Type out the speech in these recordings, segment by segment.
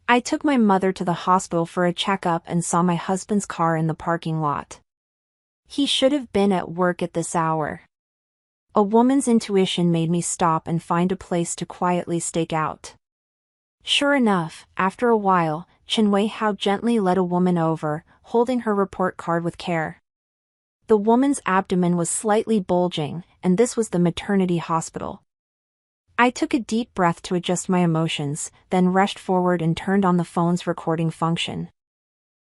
I took my mother to the hospital for a checkup and saw my husband's car in the parking lot. He should have been at work at this hour. A woman's intuition made me stop and find a place to quietly stake out. Sure enough, after a while, Chen Wei-hao gently led a woman over, holding her report card with care. The woman's abdomen was slightly bulging, and this was the maternity hospital. I took a deep breath to adjust my emotions, then rushed forward and turned on the phone's recording function.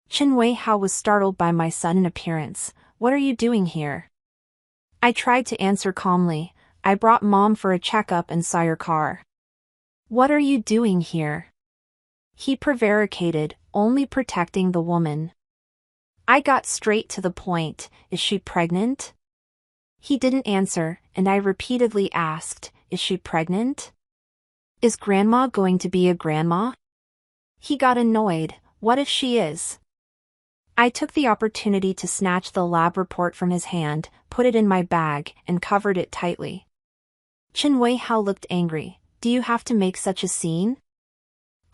Chen Wei-hao was startled by my sudden appearance. "What are you doing here?" I tried to answer calmly. "I brought Mom for a checkup and saw your car." "What are you doing here?" he prevaricated, only protecting the woman. I got straight to the point. "Is she pregnant?" He didn't answer, and I repeatedly asked, "Is she pregnant? Is Grandma going to be a grandma?" He got annoyed. "What if she is?" I took the opportunity to snatch the lab report from his hand, put it in my bag, and covered it tightly. Chen Wei-hao looked angry. "Do you have to make such a scene?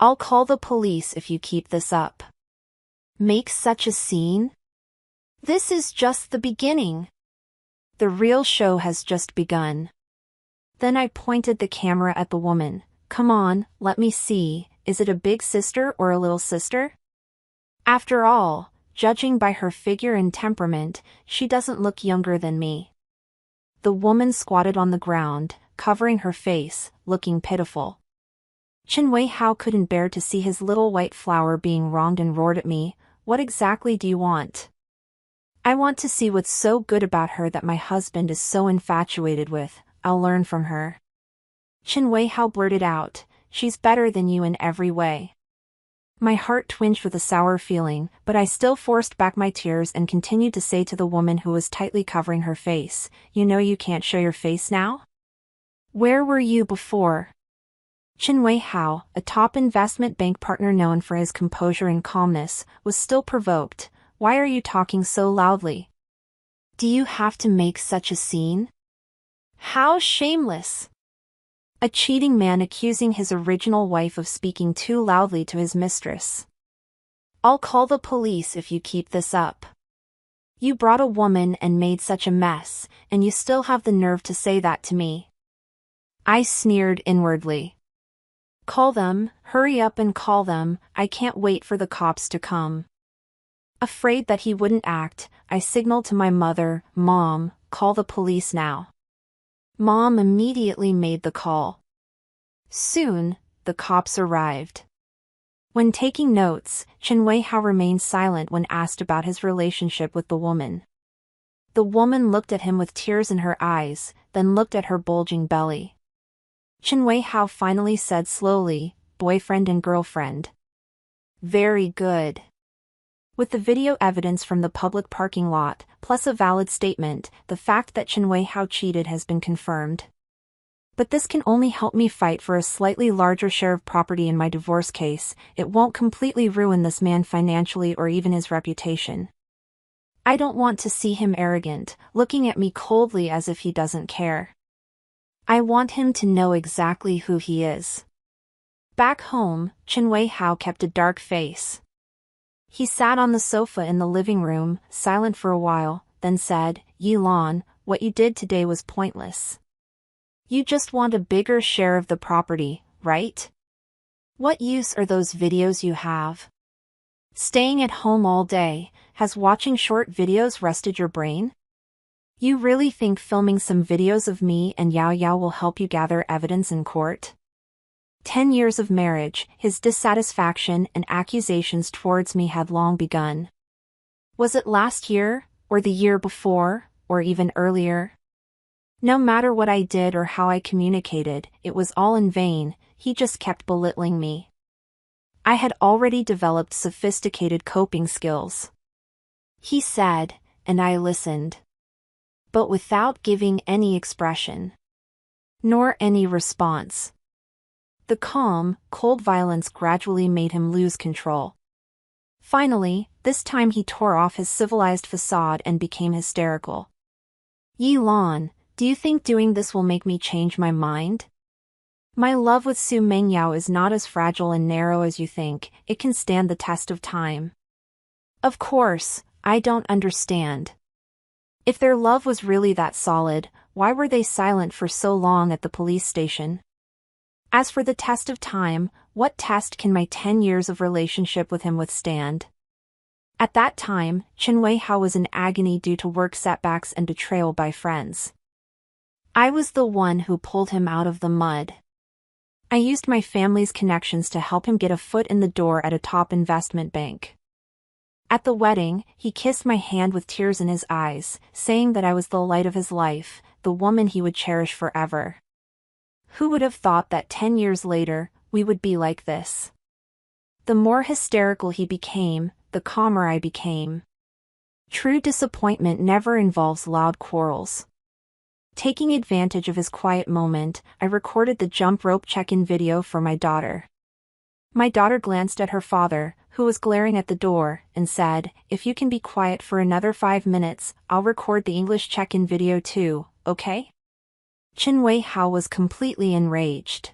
I'll call the police if you keep this up." Make such a scene? This is just the beginning. The real show has just begun. Then I pointed the camera at the woman. "Come on, let me see, is it a big sister or a little sister?" After all, judging by her figure and temperament, she doesn't look younger than me. The woman squatted on the ground, covering her face, looking pitiful. Chen Wei-hao couldn't bear to see his little white flower being wronged and roared at me. "What exactly do you want?" "I want to see what's so good about her that my husband is so infatuated with. I'll learn from her." Chen Wei-hao blurted out, "She's better than you in every way." My heart twinged with a sour feeling, but I still forced back my tears and continued to say to the woman who was tightly covering her face, "You know you can't show your face now? Where were you before?" Chen Wei-hao, a top investment bank partner known for his composure and calmness, was still provoked. "Why are you talking so loudly? Do you have to make such a scene? How shameless! A cheating man accusing his original wife of speaking too loudly to his mistress. I'll call the police if you keep this up. You brought a woman and made such a mess, and you still have the nerve to say that to me." I sneered inwardly. "Call them, hurry up and call them, I can't wait for the cops to come." Afraid that he wouldn't act, I signaled to my mother, "Mom, call the police now." Mom immediately made the call. Soon, the cops arrived. When taking notes, Chen Wei-hao remained silent when asked about his relationship with the woman. The woman looked at him with tears in her eyes, then looked at her bulging belly. Chen Wei-hao finally said slowly, "Boyfriend and girlfriend." Very good. With the video evidence from the public parking lot, plus a valid statement, the fact that Chen Wei-hao cheated has been confirmed. But this can only help me fight for a slightly larger share of property in my divorce case. It won't completely ruin this man financially or even his reputation. I don't want to see him arrogant, looking at me coldly as if he doesn't care. I want him to know exactly who he is. Back home, Chen Wei-hao kept a dark face. He sat on the sofa in the living room, silent for a while, then said, "Yilan, what you did today was pointless. You just want a bigger share of the property, right? What use are those videos you have? Staying at home all day, has watching short videos rusted your brain? You really think filming some videos of me and Yao Yao will help you gather evidence in court?" 10 years of marriage, his dissatisfaction and accusations towards me had long begun. Was it last year, or the year before, or even earlier? No matter what I did or how I communicated, it was all in vain. He just kept belittling me. I had already developed sophisticated coping skills. He said, and I listened. But without giving any expression. Nor any response. The calm, cold violence gradually made him lose control. Finally, this time he tore off his civilized facade and became hysterical. "Yilan, do you think doing this will make me change my mind? My love with Su Mengyao is not as fragile and narrow as you think. It can stand the test of time. Of course, I don't understand. If their love was really that solid, why were they silent for so long at the police station? As for the test of time, what test can my 10 years of relationship with him withstand? At that time, Chen Weihao was in agony due to work setbacks and betrayal by friends. I was the one who pulled him out of the mud. I used my family's connections to help him get a foot in the door at a top investment bank. At the wedding, he kissed my hand with tears in his eyes, saying that I was the light of his life, the woman he would cherish forever. Who would have thought that 10 years later, we would be like this? The more hysterical he became, the calmer I became. True disappointment never involves loud quarrels. Taking advantage of his quiet moment, I recorded the jump rope check-in video for my daughter. My daughter glanced at her father, who was glaring at the door, and said, "If you can be quiet for another 5 minutes, I'll record the English check-in video too, okay?" Chen Weihao was completely enraged.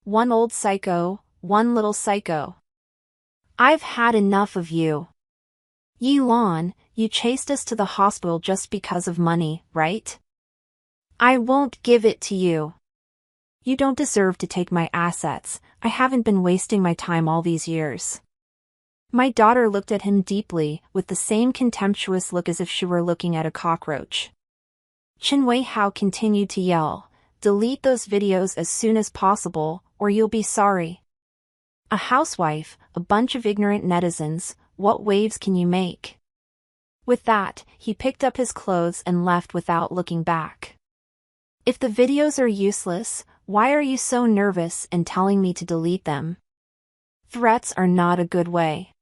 One old psycho, one little psycho. I've had enough of you. Yi Lan, you chased us to the hospital just because of money, right? I won't give it to you. You don't deserve to take my assets. I haven't been wasting my time all these years. My daughter looked at him deeply, with the same contemptuous look as if she were looking at a cockroach. Chen Weihao continued to yell, "Delete those videos as soon as possible, or you'll be sorry." A housewife, a bunch of ignorant netizens, what waves can you make? With that, he picked up his clothes and left without looking back. If the videos are useless, why are you so nervous and telling me to delete them? Threats are not a good way.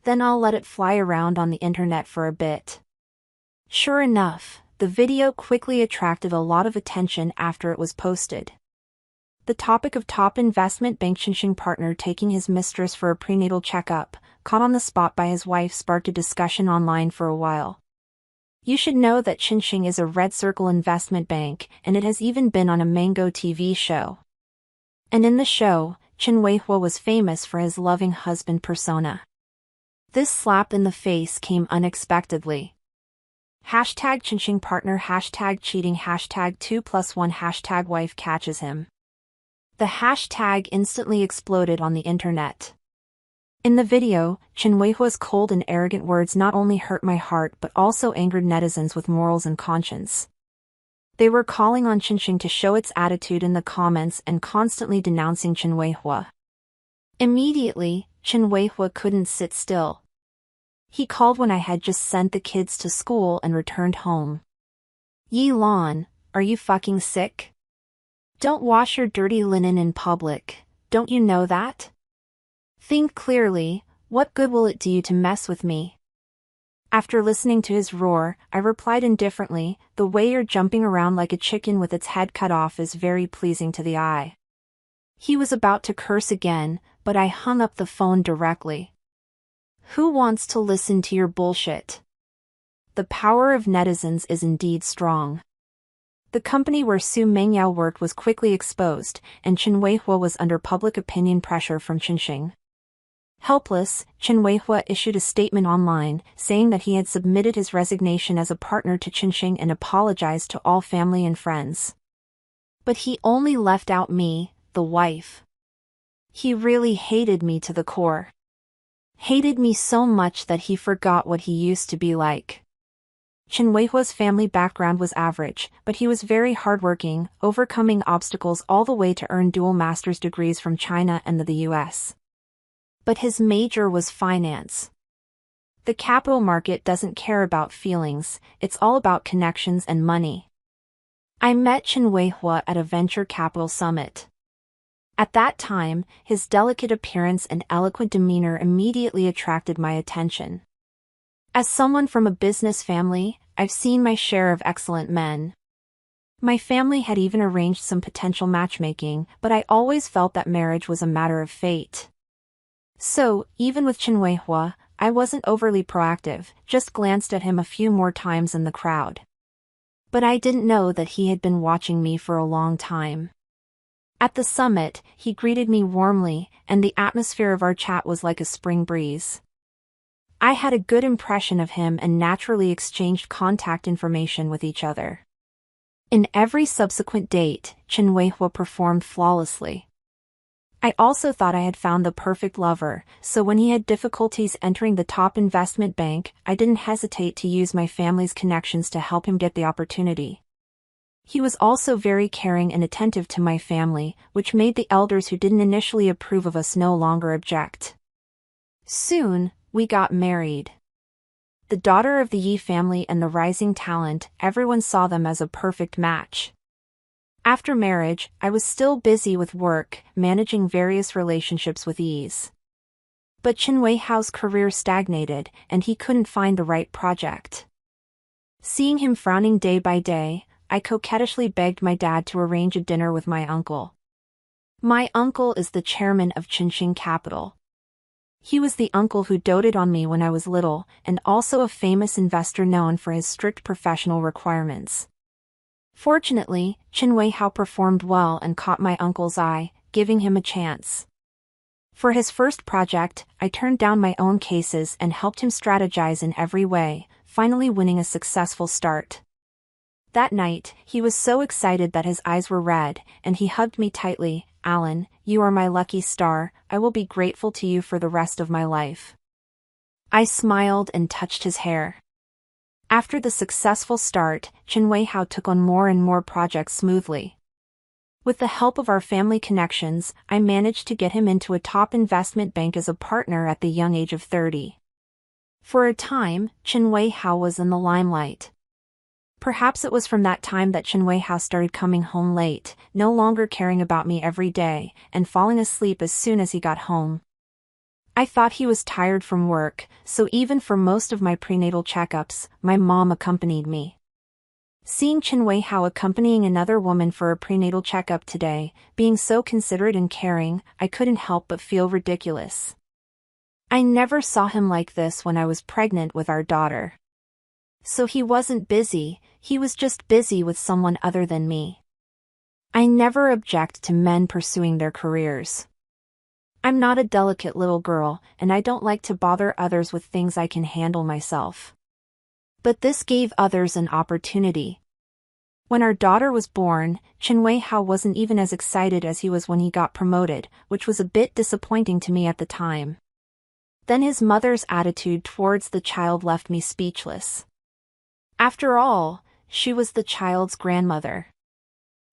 Then I'll let it fly around on the internet for a bit. Sure enough, the video quickly attracted a lot of attention after it was posted. The topic of top investment bank Qingqing partner taking his mistress for a prenatal checkup, caught on the spot by his wife, sparked a discussion online for a while. You should know that Qingqing is a red circle investment bank, and it has even been on a Mango TV show. And in the show, Chen Weihua was famous for his loving husband persona. This slap in the face came unexpectedly. Hashtag Qingqing partner, hashtag cheating, hashtag 2+1, hashtag wife catches him. The hashtag instantly exploded on the internet. In the video, Chen Weihua's cold and arrogant words not only hurt my heart but also angered netizens with morals and conscience. They were calling on Qingqing to show its attitude in the comments and constantly denouncing Chen Weihua. Immediately, Chen Weihua couldn't sit still. He called when I had just sent the kids to school and returned home. Yi Lan, are you fucking sick? Don't wash your dirty linen in public, don't you know that? Think clearly, what good will it do you to mess with me? After listening to his roar, I replied indifferently, the way you're jumping around like a chicken with its head cut off is very pleasing to the eye. He was about to curse again, but I hung up the phone directly. Who wants to listen to your bullshit? The power of netizens is indeed strong. The company where Su Mengyao worked was quickly exposed, and Chen Weihua was under public opinion pressure from Qingqing. Helpless, Chen Weihua issued a statement online, saying that he had submitted his resignation as a partner to Qingqing and apologized to all family and friends. But he only left out me, the wife. He really hated me to the core. Hated me so much that he forgot what he used to be like. Chen Weihua's family background was average, but he was very hardworking, overcoming obstacles all the way to earn dual master's degrees from China and the US. But his major was finance. The capital market doesn't care about feelings, it's all about connections and money. I met Chen Weihua at a venture capital summit. At that time, his delicate appearance and eloquent demeanor immediately attracted my attention. As someone from a business family, I've seen my share of excellent men. My family had even arranged some potential matchmaking, but I always felt that marriage was a matter of fate. So, even with Chen Weihua, I wasn't overly proactive, just glanced at him a few more times in the crowd. But I didn't know that he had been watching me for a long time. At the summit, he greeted me warmly, and the atmosphere of our chat was like a spring breeze. I had a good impression of him and naturally exchanged contact information with each other. In every subsequent date, Chen Weihua performed flawlessly. I also thought I had found the perfect lover, so when he had difficulties entering the top investment bank, I didn't hesitate to use my family's connections to help him get the opportunity. He was also very caring and attentive to my family, which made the elders who didn't initially approve of us no longer object. Soon, we got married. The daughter of the Yi family and the rising talent, everyone saw them as a perfect match. After marriage, I was still busy with work, managing various relationships with ease. But Chen Weihao's career stagnated, and he couldn't find the right project. Seeing him frowning day by day, I coquettishly begged my dad to arrange a dinner with my uncle. My uncle is the chairman of Qinxing Capital. He was the uncle who doted on me when I was little, and also a famous investor known for his strict professional requirements. Fortunately, Chen Weihao performed well and caught my uncle's eye, giving him a chance. For his first project, I turned down my own cases and helped him strategize in every way, finally winning a successful start. That night, he was so excited that his eyes were red, and he hugged me tightly. "Alan, you are my lucky star, I will be grateful to you for the rest of my life." I smiled and touched his hair. After the successful start, Chen Weihao took on more and more projects smoothly. With the help of our family connections, I managed to get him into a top investment bank as a partner at the young age of 30. For a time, Chen Weihao was in the limelight. Perhaps it was from that time that Chen Weihao started coming home late, no longer caring about me every day, and falling asleep as soon as he got home. I thought he was tired from work, so even for most of my prenatal checkups, my mom accompanied me. Seeing Chen Weihao accompanying another woman for a prenatal checkup today, being so considerate and caring, I couldn't help but feel ridiculous. I never saw him like this when I was pregnant with our daughter. So he wasn't busy, he was just busy with someone other than me. I never object to men pursuing their careers. I'm not a delicate little girl, and I don't like to bother others with things I can handle myself. But this gave others an opportunity. When our daughter was born, Chen Weihao wasn't even as excited as he was when he got promoted, which was a bit disappointing to me at the time. Then his mother's attitude towards the child left me speechless. After all, she was the child's grandmother.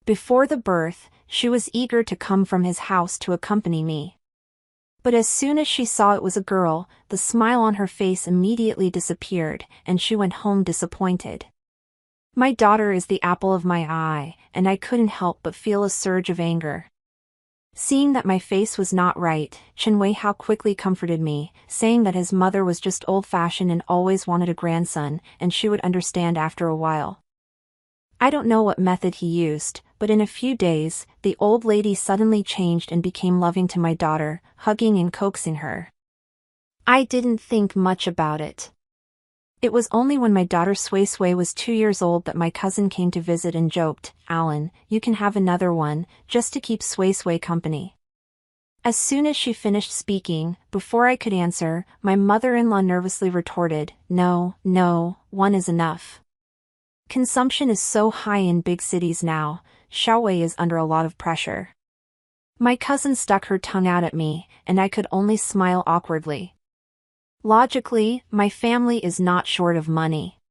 Before the birth, she was eager to come from his house to accompany me. But as soon as she saw it was a girl, the smile on her face immediately disappeared, and she went home disappointed. My daughter is the apple of my eye, and I couldn't help but feel a surge of anger. Seeing that my face was not right, Chen Weihao quickly comforted me, saying that his mother was just old-fashioned and always wanted a grandson, and she would understand after a while. I don't know what method he used, but in a few days, the old lady suddenly changed and became loving to my daughter, hugging and coaxing her. I didn't think much about it. It was only when my daughter Sui Sui was 2 years old that my cousin came to visit and joked, "Alan, you can have another one, just to keep Sui Sui company." As soon as she finished speaking, before I could answer, my mother-in-law nervously retorted, "No, one is enough. Consumption is so high in big cities now, Xiaowei is under a lot of pressure." My cousin stuck her tongue out at me, and I could only smile awkwardly. Logically, my family is not short of money.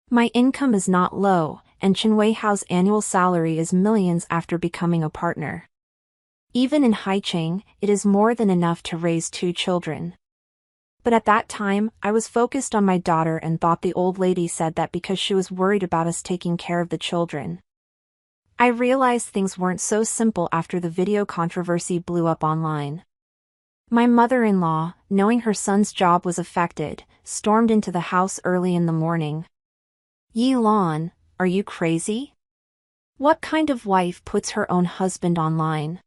My income is not low, and Chen Weihao's annual salary is millions after becoming a partner. Even in Haicheng, it is more than enough to raise 2 children. But at that time, I was focused on my daughter and thought the old lady said that because she was worried about us taking care of the children. I realized things weren't so simple after the video controversy blew up online. My mother-in-law, knowing her son's job was affected, stormed into the house early in the morning. "Yi Lan, are you crazy? What kind of wife puts her own husband online?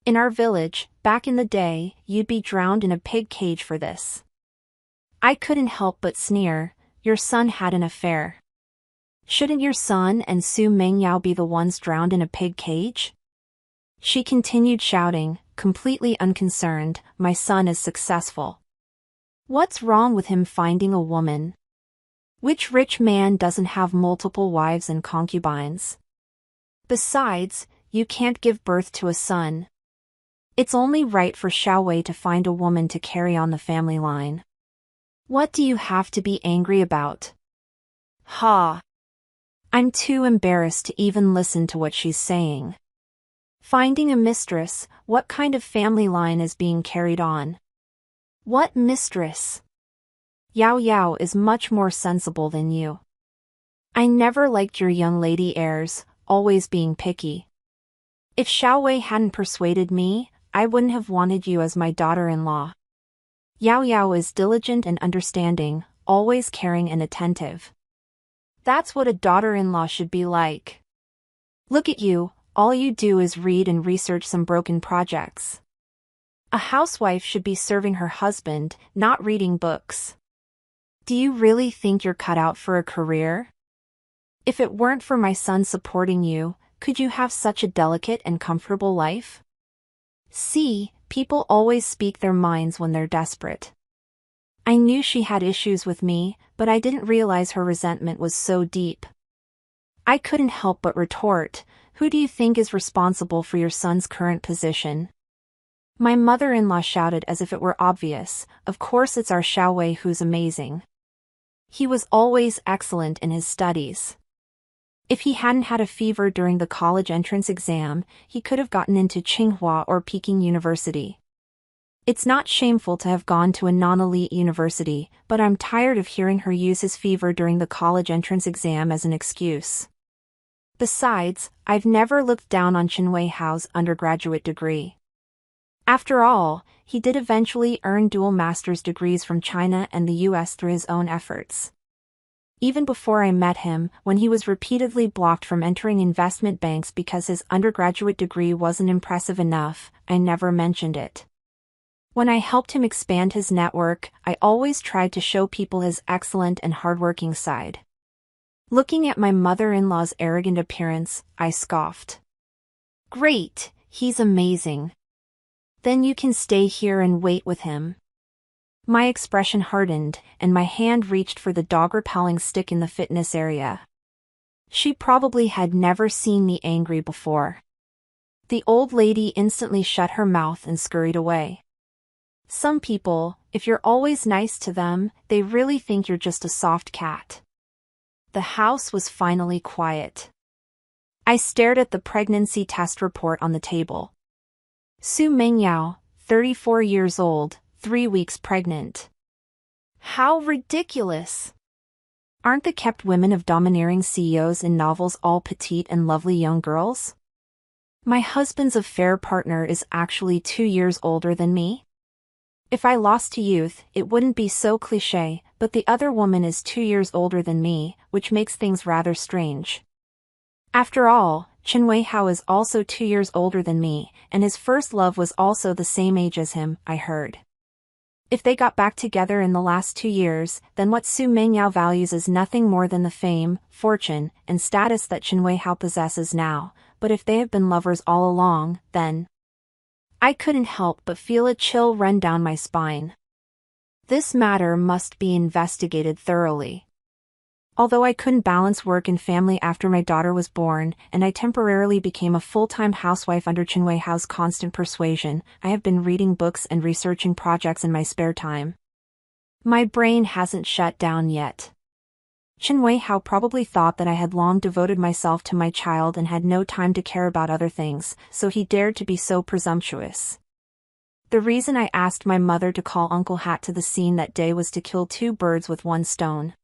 In our village, back in the day, you'd be drowned in a pig cage for this." I couldn't help but sneer, "Your son had an affair. Shouldn't your son and Su Mengyao be the ones drowned in a pig cage?" She continued shouting, completely unconcerned, "My son is successful. What's wrong with him finding a woman? Which rich man doesn't have multiple wives and concubines? Besides, you can't give birth to a son. It's only right for Xiao Wei to find a woman to carry on the family line. What do you have to be angry about?" Ha! I'm too embarrassed to even listen to what she's saying. Finding a mistress, what kind of family line is being carried on? What mistress? Yao Yao is much more sensible than you. I never liked your young lady airs, always being picky. If Xiao Wei hadn't persuaded me, I wouldn't have wanted you as my daughter-in-law. Yao Yao is diligent and understanding, always caring and attentive. That's what a daughter-in-law should be like. Look at you, all you do is read and research some broken projects. A housewife should be serving her husband, not reading books. Do you really think you're cut out for a career? If it weren't for my son supporting you, could you have such a delicate and comfortable life? See, people always speak their minds when they're desperate. I knew she had issues with me, but I didn't realize her resentment was so deep. I couldn't help but retort, "Who do you think is responsible for your son's current position?" My mother-in-law shouted as if it were obvious, "Of course it's our Xiao Wei who's amazing. He was always excellent in his studies. If he hadn't had a fever during the college entrance exam, he could have gotten into Tsinghua or Peking University. It's not shameful to have gone to a non-elite university, but I'm tired of hearing her use his fever during the college entrance exam as an excuse. Besides, I've never looked down on Chen Weihao's undergraduate degree. After all, he did eventually earn dual master's degrees from China and the US through his own efforts. Even before I met him, when he was repeatedly blocked from entering investment banks because his undergraduate degree wasn't impressive enough, I never mentioned it. When I helped him expand his network, I always tried to show people his excellent and hardworking side. Looking at my mother-in-law's arrogant appearance, I scoffed. "Great, he's amazing. Then you can stay here and wait with him." My expression hardened, and my hand reached for the dog-repelling stick in the fitness area. She probably had never seen me angry before. The old lady instantly shut her mouth and scurried away. Some people, if you're always nice to them, they really think you're just a soft cat. The house was finally quiet. I stared at the pregnancy test report on the table. Su Mengyao, 34 years old, 3 weeks pregnant. How ridiculous! Aren't the kept women of domineering CEOs in novels all petite and lovely young girls? My husband's affair partner is actually 2 years older than me. If I lost to youth, it wouldn't be so cliché, but the other woman is 2 years older than me, which makes things rather strange. After all, Chen Weihao is also 2 years older than me, and his first love was also the same age as him, I heard. If they got back together in the last 2 years, then what Su Mengyao values is nothing more than the fame, fortune, and status that Chen Weihao possesses now, but if they have been lovers all along, then... I couldn't help but feel a chill run down my spine. This matter must be investigated thoroughly. Although I couldn't balance work and family after my daughter was born, and I temporarily became a full-time housewife under Chen Weihao's constant persuasion, I have been reading books and researching projects in my spare time. My brain hasn't shut down yet. Chen Weihao probably thought that I had long devoted myself to my child and had no time to care about other things, so he dared to be so presumptuous. The reason I asked my mother to call Uncle Hat to the scene that day was to kill 2 birds with 1 stone.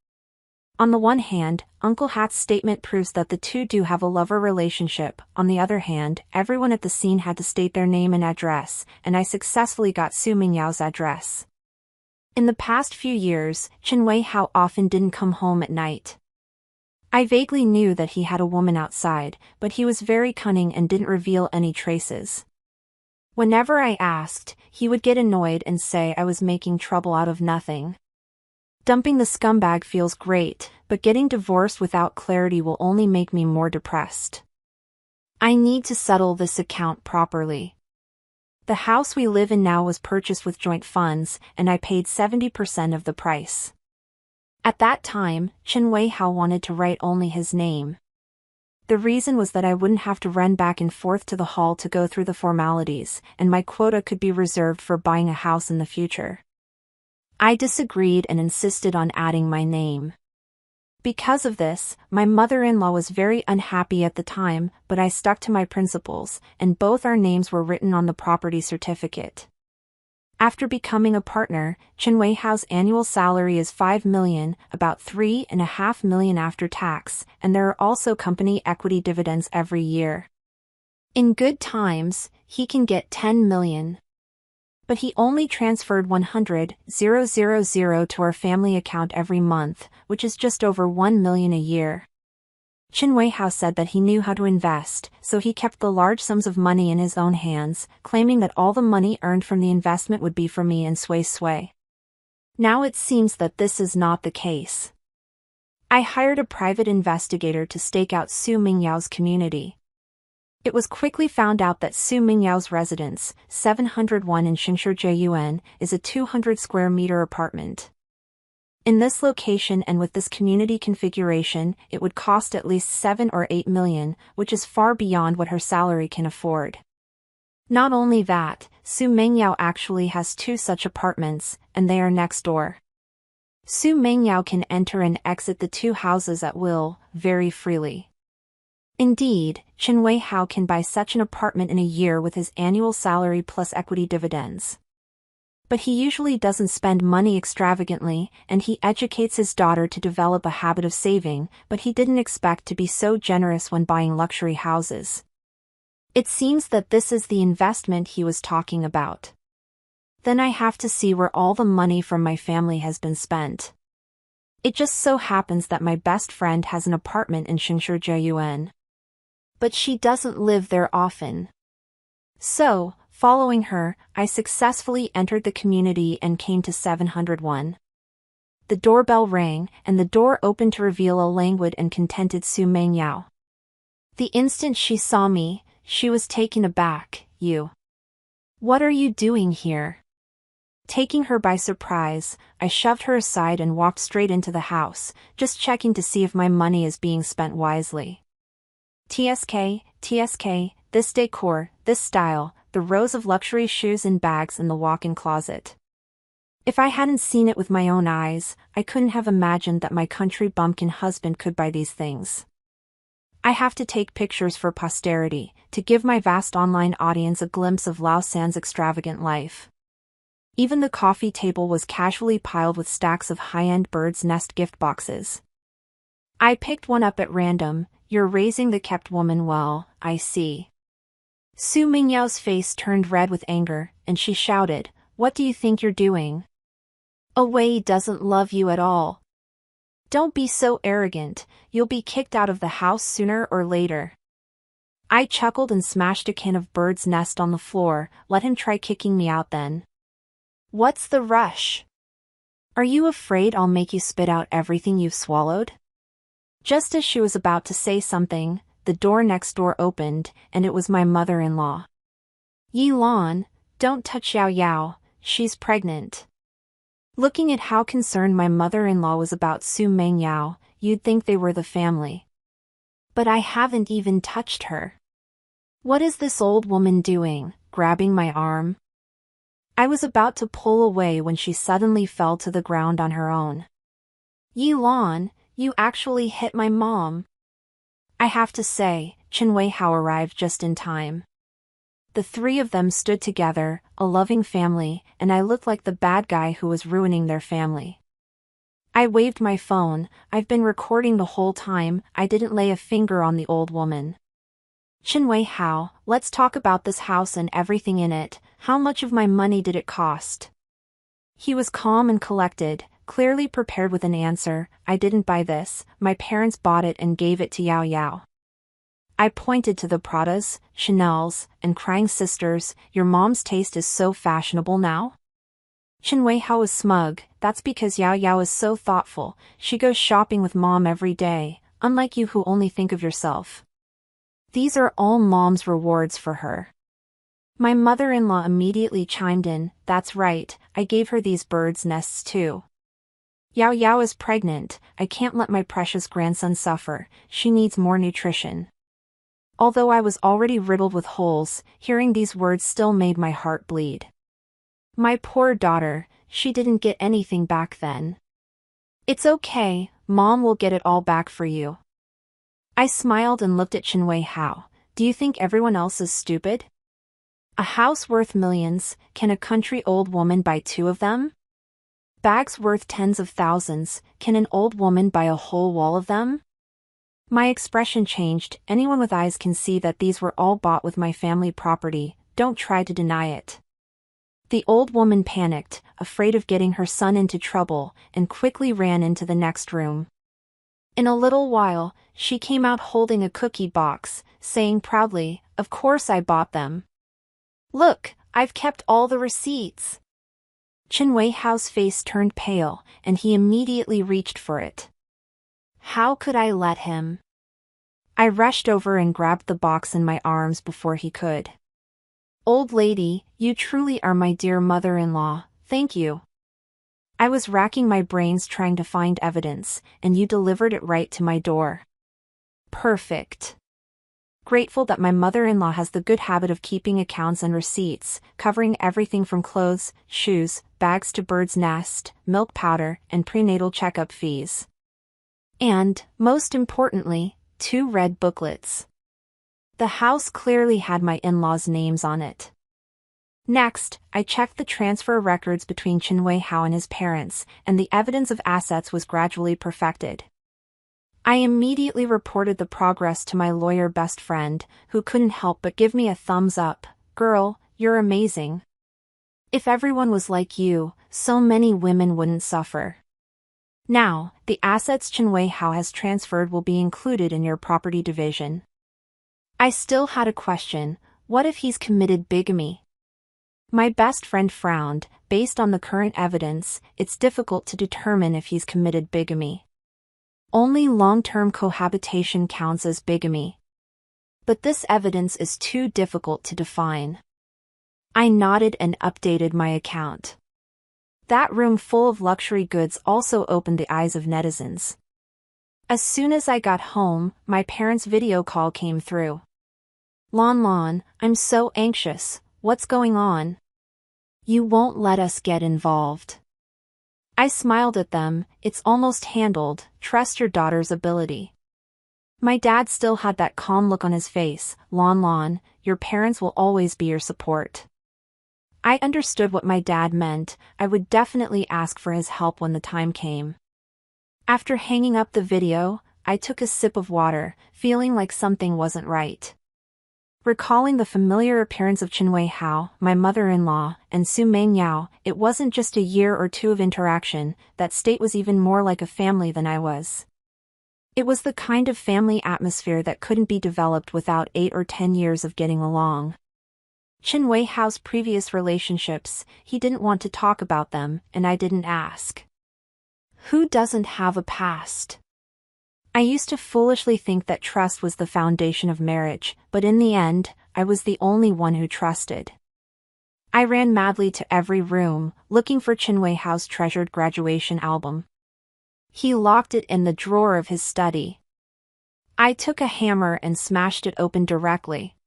On the one hand, Uncle Hat's statement proves that the two do have a lover relationship. On the other hand, everyone at the scene had to state their name and address, and I successfully got Su Mingyao's address. In the past few years, Chen Weihao often didn't come home at night. I vaguely knew that he had a woman outside, but he was very cunning and didn't reveal any traces. Whenever I asked, he would get annoyed and say I was making trouble out of nothing. Dumping the scumbag feels great, but getting divorced without clarity will only make me more depressed. I need to settle this account properly. The house we live in now was purchased with joint funds, and I paid 70% of the price. At that time, Chen Weihao wanted to write only his name. The reason was that I wouldn't have to run back and forth to the hall to go through the formalities, and my quota could be reserved for buying a house in the future. I disagreed and insisted on adding my name. Because of this, my mother-in-law was very unhappy at the time, but I stuck to my principles, and both our names were written on the property certificate. After becoming a partner, Chen Weihao's annual salary is 5 million, about 3.5 million after tax, and there are also company equity dividends every year. In good times, he can get 10 million. But he only transferred 100,000 to our family account every month, which is just over 1 million a year. Chen Weihao said that he knew how to invest, so he kept the large sums of money in his own hands, claiming that all the money earned from the investment would be for me and Sui. Now it seems that this is not the case. I hired a private investigator to stake out Su Mingyao's community. It was quickly found out that Su Mingyao's residence, 701 in Xingshi, is a 200 square meter apartment. In this location and with this community configuration, it would cost at least 7 or 8 million, which is far beyond what her salary can afford. Not only that, Su Mingyao actually has 2 such apartments, and they are next door. Su Mingyao can enter and exit the 2 houses at will, very freely. Indeed, Chen Weihao can buy such an apartment in a year with his annual salary plus equity dividends. But he usually doesn't spend money extravagantly, and he educates his daughter to develop a habit of saving, but he didn't expect to be so generous when buying luxury houses. It seems that this is the investment he was talking about. Then I have to see where all the money from my family has been spent. It just so happens that my best friend has an apartment in Xingshi. But she doesn't live there often. So, following her, I successfully entered the community and came to 701. The doorbell rang, and the door opened to reveal a languid and contented Su Mingyao. The instant she saw me, she was taken aback. "You. What are you doing here?" Taking her by surprise, I shoved her aside and walked straight into the house, just checking to see if my money is being spent wisely. TSK, this decor, this style, the rows of luxury shoes and bags in the walk-in closet. If I hadn't seen it with my own eyes, I couldn't have imagined that my country bumpkin husband could buy these things. I have to take pictures for posterity, to give my vast online audience a glimpse of Lao San's extravagant life. Even the coffee table was casually piled with stacks of high-end bird's nest gift boxes. I picked one up at random. "You're raising the kept woman well, I see." Su Mingyao's face turned red with anger, and she shouted, "What do you think you're doing? Wei doesn't love you at all. Don't be so arrogant, you'll be kicked out of the house sooner or later." I chuckled and smashed a can of bird's nest on the floor. "Let him try kicking me out then. What's the rush? Are you afraid I'll make you spit out everything you've swallowed?" Just as she was about to say something, the door next door opened, and it was my mother-in-law. "Yi Lan, don't touch Yao Yao, she's pregnant." Looking at how concerned my mother-in-law was about Su Mingyao, you'd think they were the family. But I haven't even touched her. What is this old woman doing, grabbing my arm? I was about to pull away when she suddenly fell to the ground on her own. "Yi Lan, you actually hit my mom." I have to say, Chen Weihao arrived just in time. The 3 of them stood together, a loving family, and I looked like the bad guy who was ruining their family. I waved my phone. "I've been recording the whole time, I didn't lay a finger on the old woman." "Chen Weihao, let's talk about this house and everything in it. How much of my money did it cost?" He was calm and collected, clearly prepared with an answer. "I didn't buy this, my parents bought it and gave it to Yao Yao." I pointed to the Pradas, Chanels, and crying sisters. "Your mom's taste is so fashionable now?" Chen Weihao was smug. "That's because Yao Yao is so thoughtful, she goes shopping with mom every day, unlike you who only think of yourself." These are all mom's rewards for her. My mother-in-law immediately chimed in, that's right, I gave her these birds' nests too. Yao Yao is pregnant, I can't let my precious grandson suffer, she needs more nutrition. Although I was already riddled with holes, hearing these words still made my heart bleed. My poor daughter, she didn't get anything back then. It's okay, Mom will get it all back for you. I smiled and looked at Chinwei Hao. Do you think everyone else is stupid? A house worth millions, can a country old woman buy 2 of them? Bags worth tens of thousands, can an old woman buy a whole wall of them? My expression changed. Anyone with eyes can see that these were all bought with my family property, don't try to deny it. The old woman panicked, afraid of getting her son into trouble, and quickly ran into the next room. In a little while, she came out holding a cookie box, saying proudly, of course I bought them. Look, I've kept all the receipts. Chinwei Hao's face turned pale, and he immediately reached for it. How could I let him? I rushed over and grabbed the box in my arms before he could. Old lady, you truly are my dear mother-in-law, thank you. I was racking my brains trying to find evidence, and you delivered it right to my door. Perfect. Grateful that my mother-in-law has the good habit of keeping accounts and receipts, covering everything from clothes, shoes, bags to bird's nest, milk powder, and prenatal checkup fees. And, most importantly, 2 red booklets. The house clearly had my in-laws' names on it. Next, I checked the transfer records between Chinwei Hao and his parents, and the evidence of assets was gradually perfected. I immediately reported the progress to my lawyer best friend, who couldn't help but give me a thumbs up. Girl, you're amazing. If everyone was like you, so many women wouldn't suffer. Now, the assets Chinwei Hao has transferred will be included in your property division. I still had a question, what if he's committed bigamy? My best friend frowned. Based on the current evidence, it's difficult to determine if he's committed bigamy. Only long-term cohabitation counts as bigamy. But this evidence is too difficult to define. I nodded and updated my account. That room full of luxury goods also opened the eyes of netizens. As soon as I got home, my parents' video call came through. Lon, I'm so anxious, what's going on? You won't let us get involved. I smiled at them, it's almost handled, trust your daughter's ability. My dad still had that calm look on his face. Lon, your parents will always be your support. I understood what my dad meant. I would definitely ask for his help when the time came. After hanging up the video, I took a sip of water, feeling like something wasn't right. Recalling the familiar appearance of Chinwei Hao, my mother-in-law, and Su Mengyao, it wasn't just a year or 2 of interaction, that state was even more like a family than I was. It was the kind of family atmosphere that couldn't be developed without 8 or 10 years of getting along. Chinwei Hao's previous relationships, he didn't want to talk about them, and I didn't ask. Who doesn't have a past? I used to foolishly think that trust was the foundation of marriage, but in the end, I was the only one who trusted. I ran madly to every room, looking for Chinwei Hao's treasured graduation album. He locked it in the drawer of his study. I took a hammer and smashed it open directly.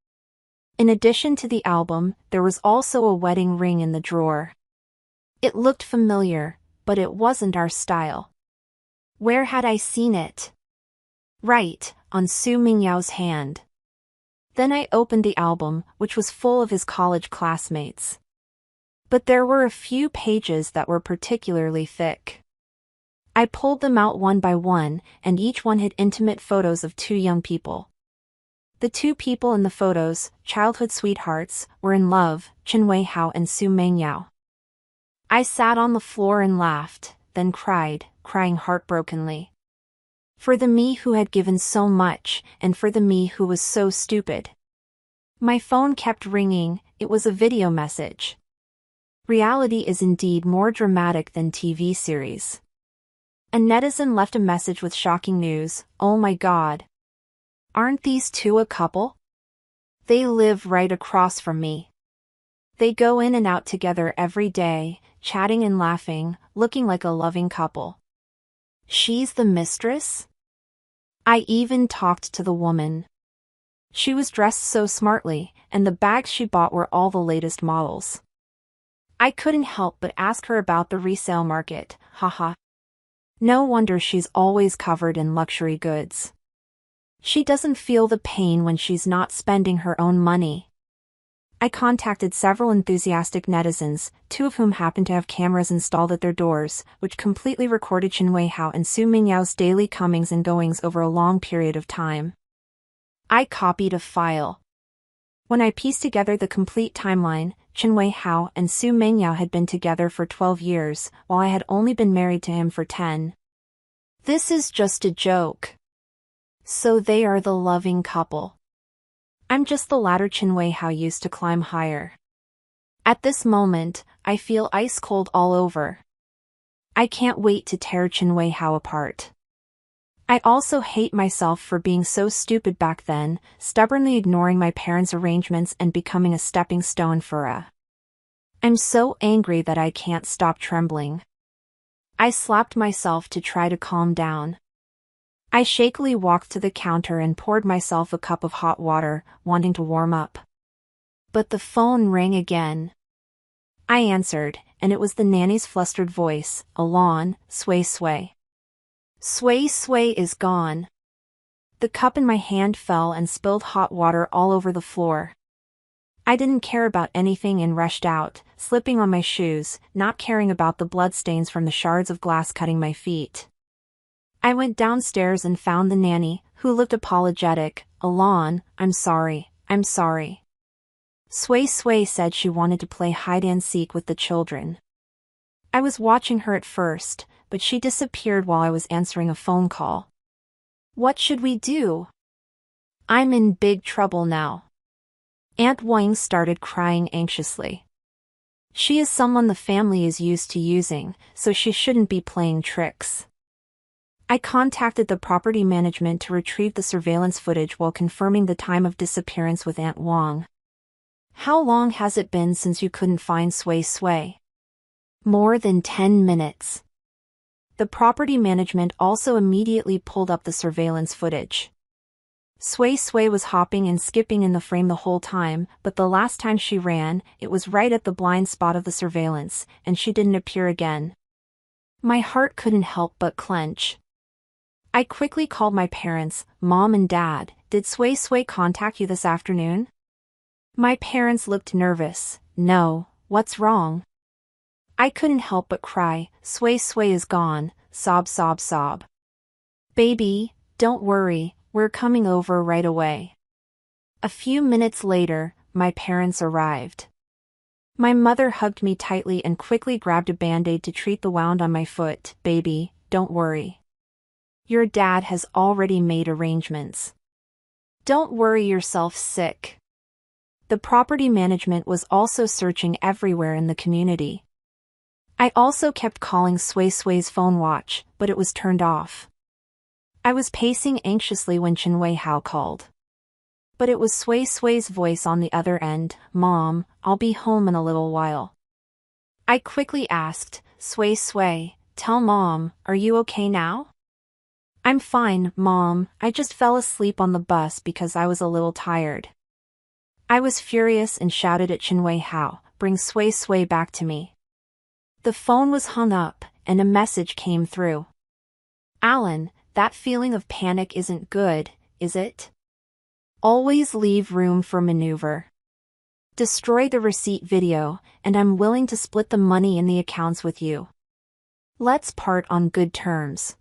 In addition to the album, there was also a wedding ring in the drawer. It looked familiar, but it wasn't our style. Where had I seen it? Right, on Su Mingyao's hand. Then I opened the album, which was full of his college classmates. But there were a few pages that were particularly thick. I pulled them out one by one, and each one had intimate photos of 2 young people. The 2 people in the photos, childhood sweethearts, were in love, Chinwei Hao and Su Mengyao. I sat on the floor and laughed, then cried, crying heartbrokenly. For the me who had given so much, and for the me who was so stupid. My phone kept ringing, it was a video message. Reality is indeed more dramatic than TV series. A netizen left a message with shocking news, oh my god. Aren't these 2 a couple? They live right across from me. They go in and out together every day, chatting and laughing, looking like a loving couple. She's the mistress? I even talked to the woman. She was dressed so smartly, and the bags she bought were all the latest models. I couldn't help but ask her about the resale market, haha. No wonder she's always covered in luxury goods. She doesn't feel the pain when she's not spending her own money. I contacted several enthusiastic netizens, 2 of whom happened to have cameras installed at their doors, which completely recorded Chen Weihao and Su Mingyao's daily comings and goings over a long period of time. I copied a file. When I pieced together the complete timeline, Chen Weihao and Su Mingyao had been together for 12 years, while I had only been married to him for 10. This is just a joke. So they are the loving couple. I'm just the ladder Chen Weihao used to climb higher. At this moment, I feel ice cold all over. I can't wait to tear Chen Weihao apart. I also hate myself for being so stupid back then, stubbornly ignoring my parents' arrangements and becoming a stepping stone for I'm so angry that I can't stop trembling. I slapped myself to try to calm down. I shakily walked to the counter and poured myself a cup of hot water, wanting to warm up. But the phone rang again. I answered, and it was the nanny's flustered voice, Alon, Sway Sway. Sway Sway is gone. The cup in my hand fell and spilled hot water all over the floor. I didn't care about anything and rushed out, slipping on my shoes, not caring about the bloodstains from the shards of glass cutting my feet. I went downstairs and found the nanny, who looked apologetic. Alon, I'm sorry. Sway Sway said she wanted to play hide-and-seek with the children. I was watching her at first, but she disappeared while I was answering a phone call. What should we do? I'm in big trouble now. Aunt Wang started crying anxiously. She is someone the family is used to using, so she shouldn't be playing tricks. I contacted the property management to retrieve the surveillance footage while confirming the time of disappearance with Aunt Wang. How long has it been since you couldn't find Sway Sway? More than 10 minutes. The property management also immediately pulled up the surveillance footage. Sway Sway was hopping and skipping in the frame the whole time, but the last time she ran, it was right at the blind spot of the surveillance, and she didn't appear again. My heart couldn't help but clench. I quickly called my parents, Mom and Dad. Did Sway Sway contact you this afternoon? My parents looked nervous. No, what's wrong? I couldn't help but cry. Sway Sway is gone. Sob sob sob. Baby, don't worry, we're coming over right away. A few minutes later, my parents arrived. My mother hugged me tightly and quickly grabbed a band-aid to treat the wound on my foot. Baby, don't worry. Your dad has already made arrangements. Don't worry yourself sick. The property management was also searching everywhere in the community. I also kept calling Sway Sway's phone watch, but it was turned off. I was pacing anxiously when Chen Weihao called. But it was Sway Sway's voice on the other end. Mom, I'll be home in a little while. I quickly asked, Sway Sway, tell Mom, are you okay now? I'm fine, Mom, I just fell asleep on the bus because I was a little tired. I was furious and shouted at Chen Weihao, bring Sway Sway back to me. The phone was hung up, and a message came through. Alan, that feeling of panic isn't good, is it? Always leave room for maneuver. Destroy the receipt video, and I'm willing to split the money in the accounts with you. Let's part on good terms.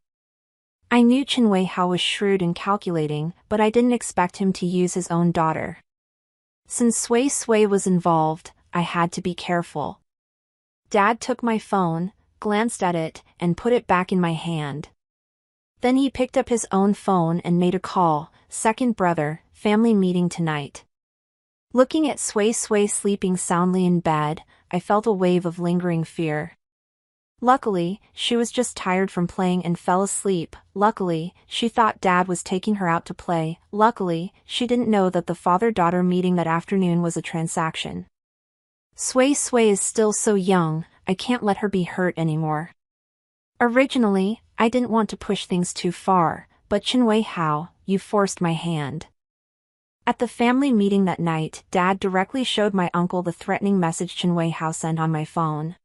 I knew Chen Weihao was shrewd and calculating, but I didn't expect him to use his own daughter. Since Sway Sway was involved, I had to be careful. Dad took my phone, glanced at it, and put it back in my hand. Then he picked up his own phone and made a call. Second brother, family meeting tonight. Looking at Sway Sway sleeping soundly in bed, I felt a wave of lingering fear. Luckily, she was just tired from playing and fell asleep. Luckily, she thought Dad was taking her out to play. Luckily, she didn't know that the father-daughter meeting that afternoon was a transaction. Sui Sui is still so young, I can't let her be hurt anymore. Originally, I didn't want to push things too far, but Chinwei Hao, you forced my hand. At the family meeting that night, Dad directly showed my uncle the threatening message Chinwei Hao sent on my phone.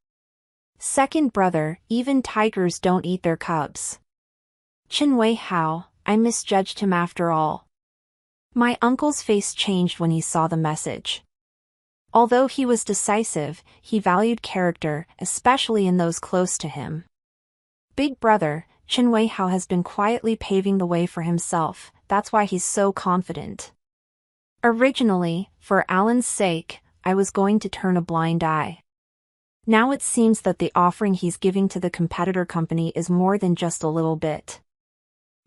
Second brother, even tigers don't eat their cubs. Chinwei Hao, I misjudged him after all. My uncle's face changed when he saw the message. Although he was decisive, he valued character, especially in those close to him. Big brother, Chinwei Hao has been quietly paving the way for himself, that's why he's so confident. Originally, for Alan's sake, I was going to turn a blind eye. Now it seems that the offering he's giving to the competitor company is more than just a little bit.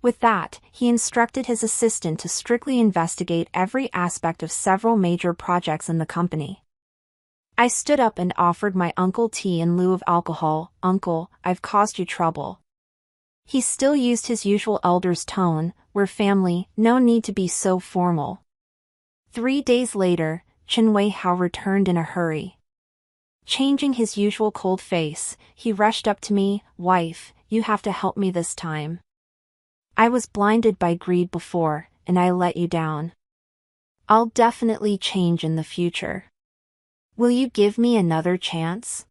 With that, he instructed his assistant to strictly investigate every aspect of several major projects in the company. I stood up and offered my uncle tea in lieu of alcohol. Uncle, I've caused you trouble. He still used his usual elder's tone, we're family, no need to be so formal. 3 days later, Chinwei Hao returned in a hurry. Changing his usual cold face, he rushed up to me, wife, you have to help me this time. I was blinded by greed before, and I let you down. I'll definitely change in the future. Will you give me another chance?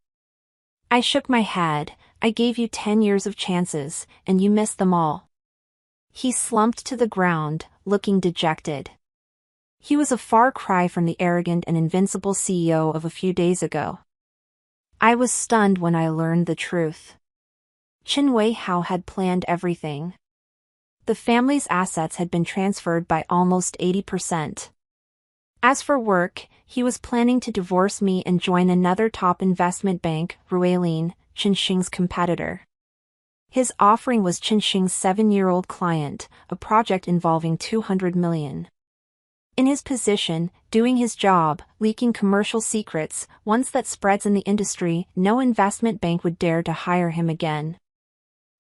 I shook my head, I gave you 10 years of chances, and you missed them all. He slumped to the ground, looking dejected. He was a far cry from the arrogant and invincible CEO of a few days ago. I was stunned when I learned the truth. Chinwei Hao had planned everything. The family's assets had been transferred by almost 80%. As for work, he was planning to divorce me and join another top investment bank, Ruilin, Qinxing's competitor. His offering was Qinxing's 7-year-old client, a project involving 200 million. In his position, doing his job, leaking commercial secrets, once that spreads in the industry, no investment bank would dare to hire him again.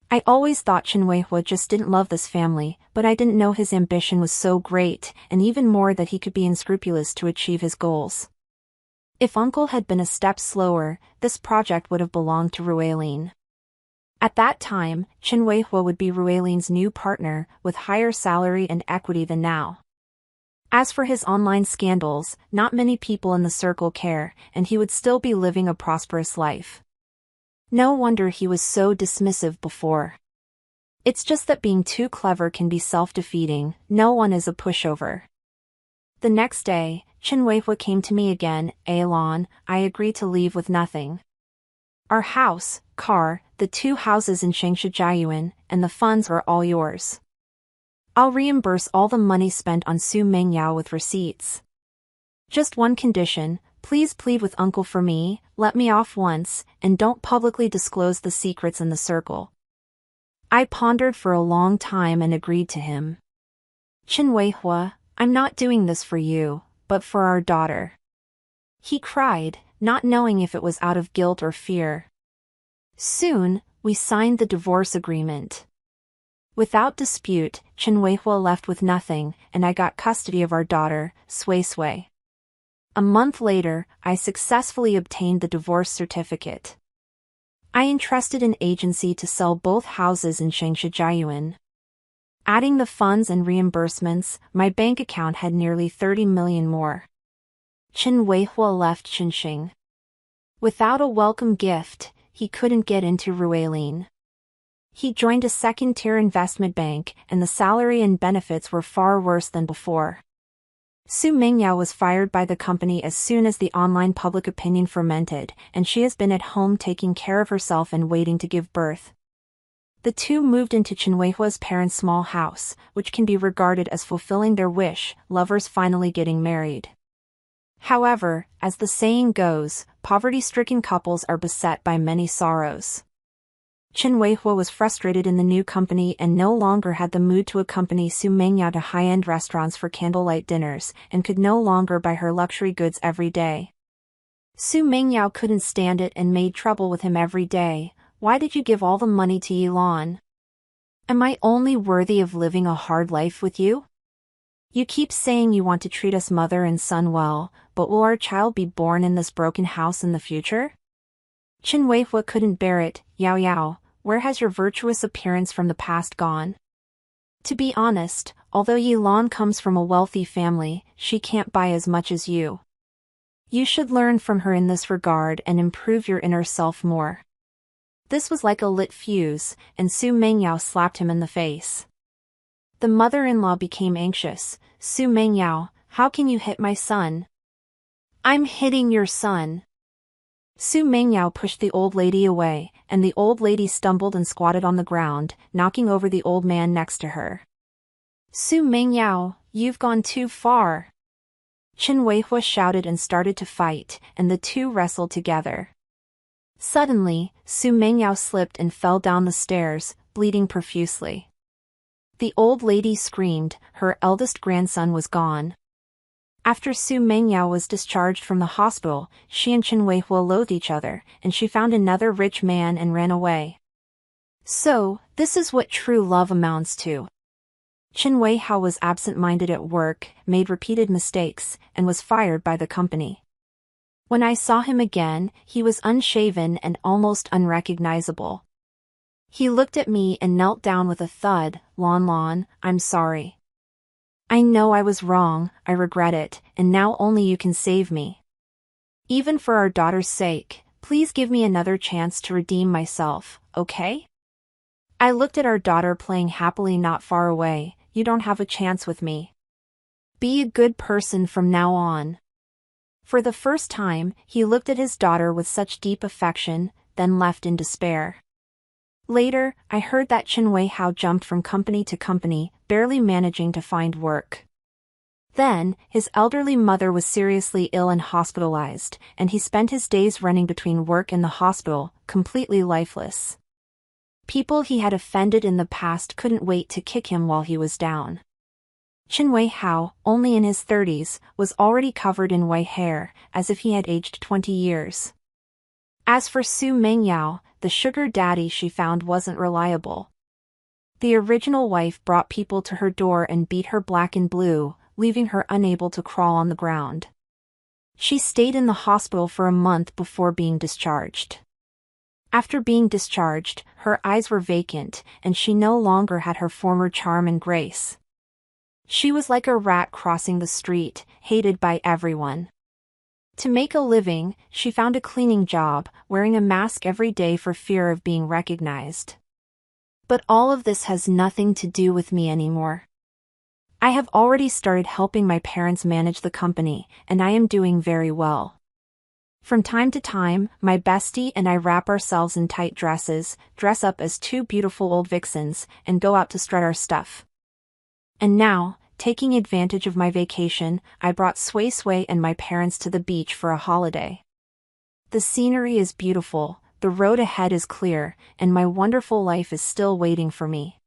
I always thought Chinwei Hua just didn't love this family, but I didn't know his ambition was so great, and even more that he could be unscrupulous to achieve his goals. If Uncle had been a step slower, this project would have belonged to Ruilin. At that time, Chinwei Hua would be Ruilin's new partner, with higher salary and equity than now. As for his online scandals, not many people in the circle care, and he would still be living a prosperous life. No wonder he was so dismissive before. It's just that being too clever can be self-defeating, no one is a pushover. The next day, Chinwei Hua came to me again, Alon, I agreed to leave with nothing. Our house, car, the 2 houses in Shangshijayuan, and the funds are all yours. I'll reimburse all the money spent on Su Mengyao with receipts. Just one condition, please plead with Uncle for me, let me off once, and don't publicly disclose the secrets in the circle. I pondered for a long time and agreed to him. Chinwei Hua, I'm not doing this for you, but for our daughter. He cried, not knowing if it was out of guilt or fear. Soon, we signed the divorce agreement. Without dispute, Chinwei Hua left with nothing, and I got custody of our daughter, Sui Sui. A month later, I successfully obtained the divorce certificate. I entrusted an agency to sell both houses in Shangshijayuan. Adding the funds and reimbursements, my bank account had nearly 30 million more. Chinwei Hua left Qinxing. Without a welcome gift, he couldn't get into Ruilin. He joined a second-tier investment bank, and the salary and benefits were far worse than before. Su Mengyao was fired by the company as soon as the online public opinion fermented, and she has been at home taking care of herself and waiting to give birth. The two moved into Chinwei Hua's parents' small house, which can be regarded as fulfilling their wish, lovers finally getting married. However, as the saying goes, poverty-stricken couples are beset by many sorrows. Chinwei Hua was frustrated in the new company and no longer had the mood to accompany Su Mengyao to high-end restaurants for candlelight dinners, and could no longer buy her luxury goods every day. Su Mengyao couldn't stand it and made trouble with him every day. Why did you give all the money to Elon? Am I only worthy of living a hard life with you? You keep saying you want to treat us mother and son well, but will our child be born in this broken house in the future? Chen Weihua couldn't bear it. Yao Yao, where has your virtuous appearance from the past gone? To be honest, although Yilan comes from a wealthy family, she can't buy as much as you. You should learn from her in this regard and improve your inner self more. This was like a lit fuse, and Su Mengyao slapped him in the face. The mother-in-law became anxious. Su Mengyao, how can you hit my son? I'm hitting your son. Su Mengyao pushed the old lady away, and the old lady stumbled and squatted on the ground, knocking over the old man next to her. Su Mengyao, you've gone too far. Chen Weihua shouted and started to fight, and the two wrestled together. Suddenly, Su Mengyao slipped and fell down the stairs, bleeding profusely. The old lady screamed. Her eldest grandson was gone. After Su Mengyao was discharged from the hospital, she and Chen Weihua loathed each other, and she found another rich man and ran away. So, this is what true love amounts to. Chen Weihua was absent-minded at work, made repeated mistakes, and was fired by the company. When I saw him again, he was unshaven and almost unrecognizable. He looked at me and knelt down with a thud. Lon Lon, I'm sorry. I know I was wrong, I regret it, and now only you can save me. Even for our daughter's sake, please give me another chance to redeem myself, okay? I looked at our daughter playing happily not far away. You don't have a chance with me. Be a good person from now on. For the first time, he looked at his daughter with such deep affection, then left in despair. Later, I heard that Chen Weihua jumped from company to company, barely managing to find work. Then, his elderly mother was seriously ill and hospitalized, and he spent his days running between work and the hospital, completely lifeless. People he had offended in the past couldn't wait to kick him while he was down. Chen Weihua, only in his 30s, was already covered in white hair, as if he had aged 20 years. As for Su Mengyao, the sugar daddy she found wasn't reliable. The original wife brought people to her door and beat her black and blue, leaving her unable to crawl on the ground. She stayed in the hospital for a month before being discharged. After being discharged, her eyes were vacant, and she no longer had her former charm and grace. She was like a rat crossing the street, hated by everyone. To make a living, she found a cleaning job, wearing a mask every day for fear of being recognized. But all of this has nothing to do with me anymore. I have already started helping my parents manage the company, and I am doing very well. From time to time, my bestie and I wrap ourselves in tight dresses, dress up as two beautiful old vixens, and go out to strut our stuff. And now, taking advantage of my vacation, I brought Sui Sui and my parents to the beach for a holiday. The scenery is beautiful, the road ahead is clear, and my wonderful life is still waiting for me.